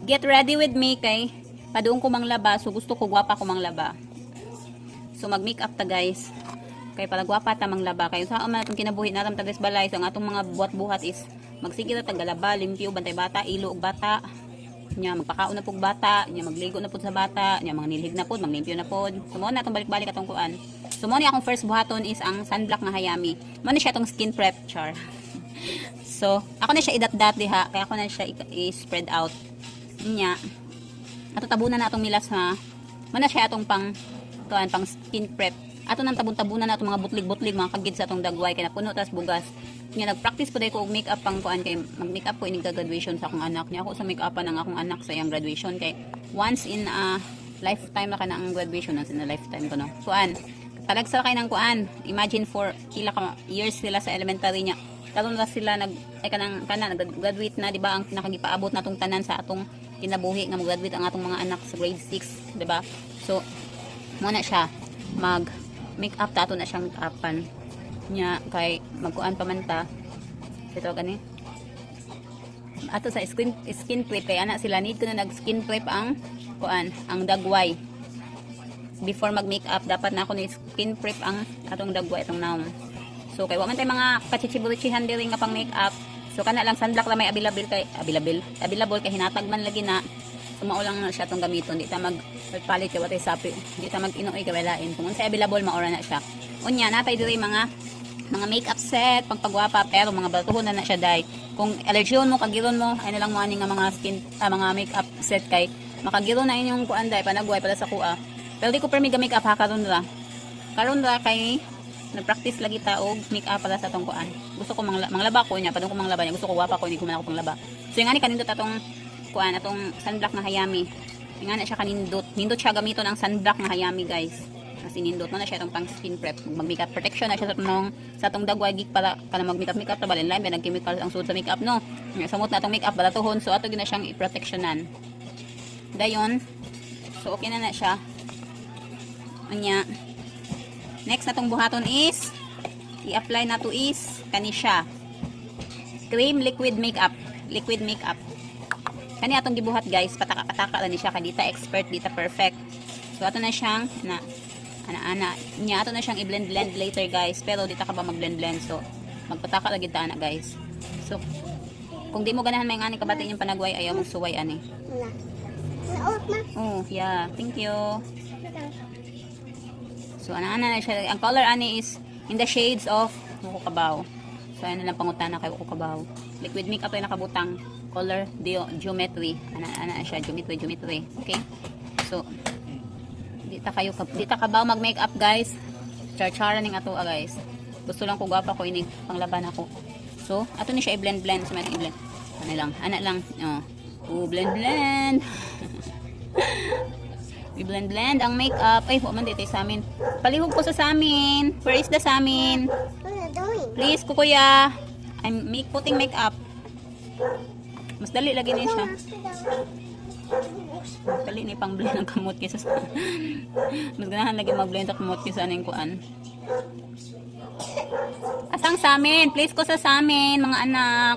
get ready with me kay padoon ko manglaba. So gusto ko gwapa ko manglaba. So mag-makeup ta guys. Kay pala gwapa ta manglaba. Kay sa man atong kinabuhi naram ta guys balay. So ang atong mga buhat-buhat is magsigil ta galaba, limpyo, bantay bata, ilo og bata. Nya magpakaon na pug bata, nya magligo na pud sa bata, nya mga nilhig na pud, maglimpyo na pud. So mo na atong balik-balik atong kuan. So mo ni akong first buhaton is ang sunblock nga Hayami. Mo na siya atong skin prep char. So ako na siya idat-dat diha, kaya ako na siya i-spread out. Nya ato tabunan na atong milas ha. Mo na siya atong pang kuan pang skin prep. Ato nang tabun-tabunan na atong mga butlig-butlig, mga kagid sa atong dagway kay napuno tas bugas. Nya nag-practice po day ko og makeup pang kuan kay mag-makeup ko inig graduation sa akong anak niya. Ako sa makeupan ang akong anak sa iyang graduation kay once in a lifetime na kana ang graduation, once in a lifetime ko no. Kuan, talagsa kay nang kuan. Imagine for kila ka years sila sa elementary niya. Karon na sila nag-graduate na, di ba? Ang nakagipaabot natong tanan sa atong kinabuhi nga mag-graduate ang atong mga anak sa grade 6, di ba? So mo na siya mag makeup ta ato na siyang make-upan nya kay magkuan pa man ta ito gani ato sa skin prep kay ana sila need ko na nag skin prep ang kuan ang dagway before mag makeup dapat na ako ni skin prep ang atong dagway itong naong so kay wa man tay mga kachichibulichihan diri nga pang makeup so kana lang sunblock lang may available kay hinatag man lagi na sumao lang na siya tong gamiton di ta magpalit kay watay sapi di ta mag inuoy kay walain kung unsa available maora na siya unya natay diri mga makeup set pagpagwapa pero mga batuhon na siya dai kung allergion mo kagiron mo ay na lang mo ani nga mga mga makeup set kay makagiron na inyong kuan dai panagway para sa kuha pero di ko permi ga makeup ha karon ra kay nagpractice lagi ta og makeup para sa tong kuan gusto ko manglaba ko nya padung ko manglaba nya gusto ko gwapa ko hindi ko man ako panglaba so yung ani kanindot atong kuan atong sunblock nga Hayami yung ani siya kanindot siya gamiton ang sunblock nga Hayami guys kasi nindot mo na siya itong pang skin prep mag-makeup protection na siya sa itong dagway gig para mag-makeup ta balin lang nag-chemical ang sud sa makeup no samot na itong makeup balatuhon so ato gina siyang i-protectionan dayon so okay na siya anya next na itong buhaton is i-apply na to is kani siya cream liquid makeup kani atong gibuhat guys pataka-pataka lang ni siya kay dita expert dita perfect so ato na siyang ana niya ato na siyang i-blend later guys pero dito ka ba mag-blend so magpataka lagi ta ana guys so kung di mo ganahan may ngani kabati yung panagway ayaw mong suway ani oh yeah thank you so ana na siya ang color ani is in the shades of Kuko Kabaw so ayan na lang pangutana kay Kuko Kabaw liquid makeup ay nakabutang color geometry ana siya geometry okay so dita kabaw mag makeup guys char-chara ning ato guys gusto lang ko gwapa ko inig panglaban ako so ato ni siya i-blend so may i-blend ana lang blend i-blend ang makeup ay wa man dito sa amin palihog ko sa amin where is the sa amin please kuya I'm putting makeup mas dali lagi ni siya dali ni pang blend ng kamot kaysa sa mas ganahan lagi mag-blend sa kamot kaysa aning kuan asang sa amin please ko sa amin mga anak